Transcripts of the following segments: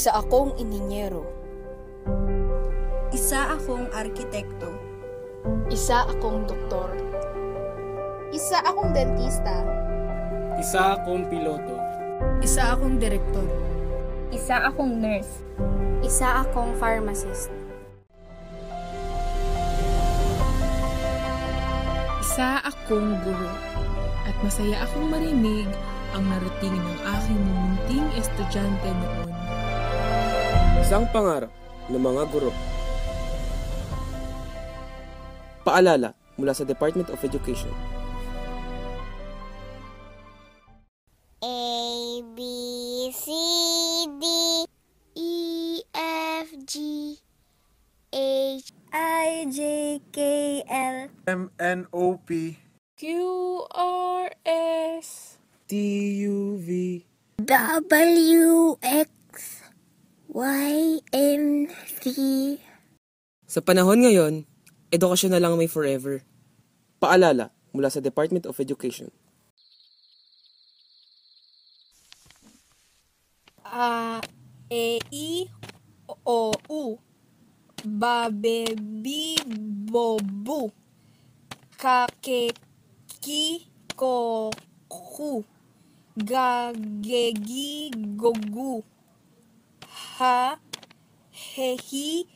Isa akong ininyero. Isa akong arkitekto. Isa akong doktor. Isa akong dentista. Isa akong piloto. Isa akong direktor. Isa akong nurse. Isa akong pharmacist. Isa akong guro. At masaya akong marinig ang narating ng aking mumunting estudyante noon. Isang pangarap ng mga guro. Paalala mula sa Department of Education. A, B, C, D, E, F, G, H, I, J, K, L, M, N, O, P, Q, R, S, T, U, V, W, X, Y, and Z. Sa panahon ngayon, edukasyon na lang may forever. Paalala mula sa Department of Education. E, I, O, U. Babe, bi, bobu. Kake, ki, ko, ku. Gagegi, gogu. Ha, hehi,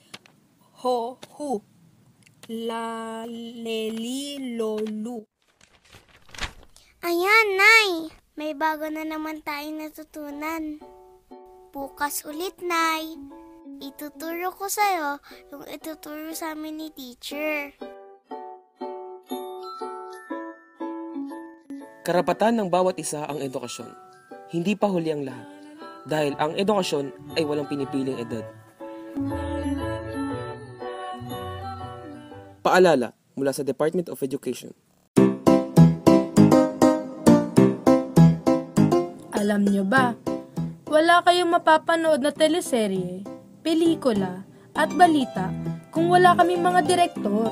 ho, hu. La, leli, lolu. Ayan, Nay. May bago na naman tayong natutunan. Bukas ulit, Nay. Ituturo ko sa'yo yung ituturo sa amin ni teacher. Karapatan ng bawat isa ang edukasyon. Hindi pa huli ang lahat. Dahil ang edukasyon ay walang pinipiling edad. Paalala mula sa Department of Education. Alam nyo ba, wala kayong mapapanood na teleserye, pelikula, at balita kung wala kaming mga direktor.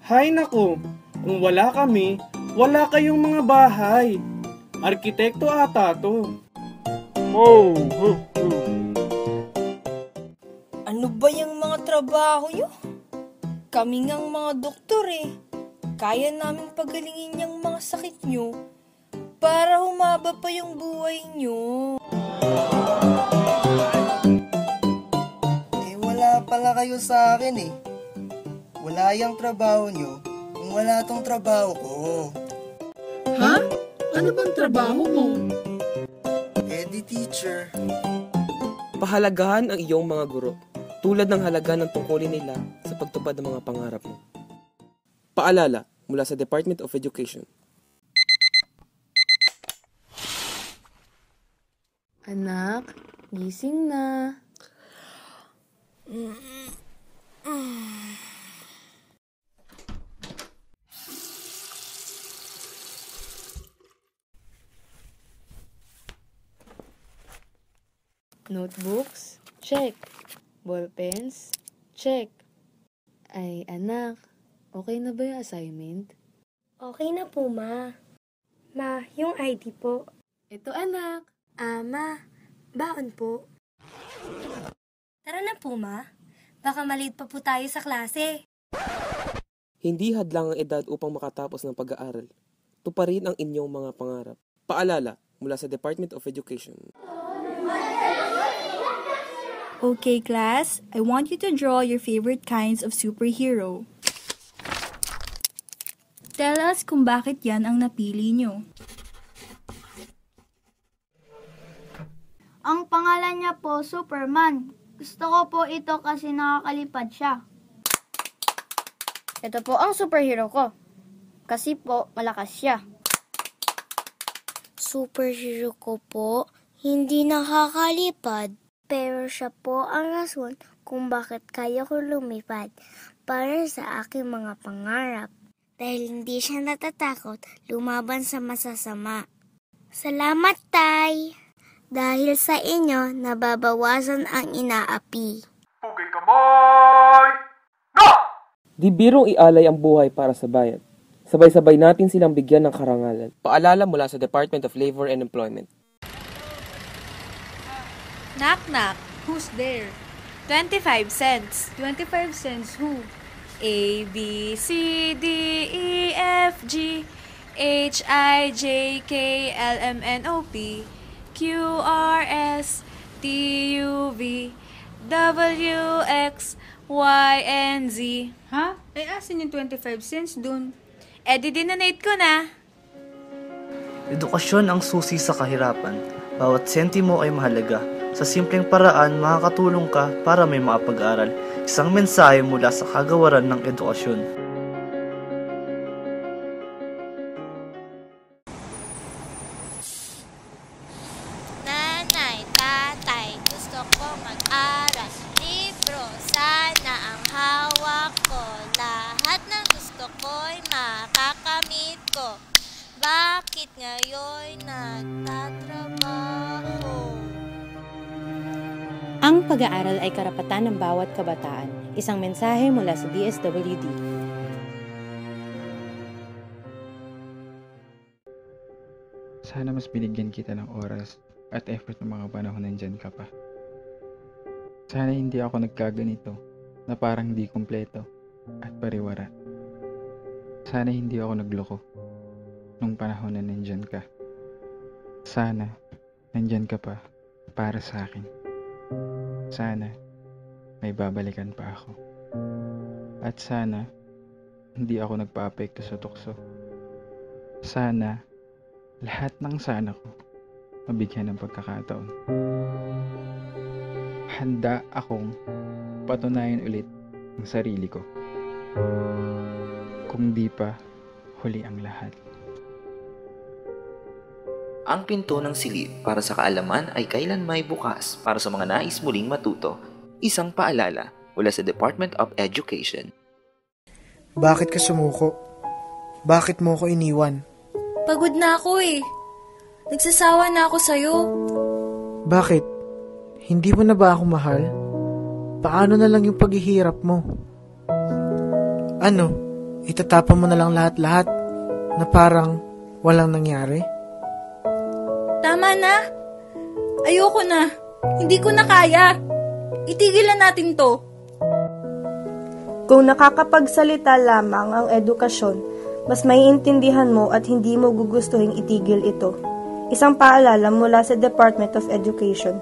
Hay naku, kung wala kami, wala kayong mga bahay. Arkitekto ata to. Ano ba yung mga trabaho nyo? Kami ngang mga doktor eh. Kaya namin pagalingin yung mga sakit nyo para humaba pa yung buhay nyo. Wala pala kayo sa akin eh. Wala yung trabaho nyo kung wala tong trabaho ko. Ha? Ano bang trabaho mo? Di teacher. Pahalagahan ang iyong mga guro, tulad ng halaga ng tungkulin nila sa pagtupad ng mga pangarap mo. Paalala mula sa Department of Education. Anak, gising na. Notebooks? Check. Ballpens? Check. Ay, anak, okay na ba yung assignment? Okay na po, Ma. Ma, yung ID po. Ito, anak. Ma, baon po. Tara na po, Ma. Baka maliit pa po tayo sa klase. Hindi hadlang ang edad upang makatapos ng pag-aaral. Tuparin ang inyong mga pangarap. Paalala mula sa Department of Education. Okay, class, I want you to draw your favorite kinds of superhero. Tell us kung bakit yan ang napili nyo. Ang pangalan niya po, Superman. Gusto ko po ito kasi nakakalipad siya. Ito po ang superhero ko. Kasi po, malakas siya. Superhero ko po, hindi nakakalipad. Pero siya po ang rason kung bakit kaya ko lumipad para sa aking mga pangarap. Dahil hindi siya natatakot lumaban sa masasama. Salamat, Tay! Dahil sa inyo, nababawasan ang inaapi. Pugay kamay! No! Di birong ialay ang buhay para sa bayan. Sabay-sabay natin silang bigyan ng karangalan. Paalala mula sa Department of Labor and Employment. Knock knock. Who's there? 25 cents. 25 cents who? A, B, C, D, E, F, G, H, I, J, K, L, M, N, O, P, Q, R, S, T, U, V, W, X, Y, and Z. Ha? Asan yung 25 cents dun? Dinonate ko na. Edukasyon ang susi sa kahirapan. Bawat sentimo ay mahalaga. Sa simpleng paraan, makakatulong ka para may makapag-aral. Isang mensahe mula sa kagawaran ng edukasyon. Nanay, tatay, gusto ko mag-aral. Libro, sana ang hawak ko. Lahat ng gusto ko'y makakamit ko. Bakit ngayon nagtatrabaho? Ang pag-aaral ay karapatan ng bawat kabataan. Isang mensahe mula sa DSWD. Sana mas binigyan kita ng oras at effort ng mga panahon nandyan ka pa. Sana hindi ako nagkaganito na parang di kumpleto at pariwara. Sana hindi ako nagloko nung panahon na nandyan ka. Sana nandyan ka pa para sa akin. Sana may babalikan pa ako. At sana hindi ako nagpa-apekto sa tukso. Sana lahat ng sana ko mabigyan ng pagkakataon. Handa akong patunayan ulit ang sarili ko. Kung di pa huli ang lahat. Ang pinto ng silid para sa kaalaman ay kailan may bukas para sa mga nais muling matuto. Isang paalala mula sa Department of Education. Bakit ka sumuko? Bakit mo ko iniwan? Pagod na ako eh. Nagsasawa na ako sa'yo. Bakit? Hindi mo na ba ako mahal? Paano na lang yung paghihirap mo? Ano? Itatapon mo na lang lahat-lahat na parang walang nangyari? Tama na. Ayoko na. Hindi ko na kaya. Itigil na natin to. Kung nakakapagsalita lamang ang edukasyon, mas maiintindihan mo at hindi mo gugustuhin itigil ito. Isang paalala mula sa Department of Education.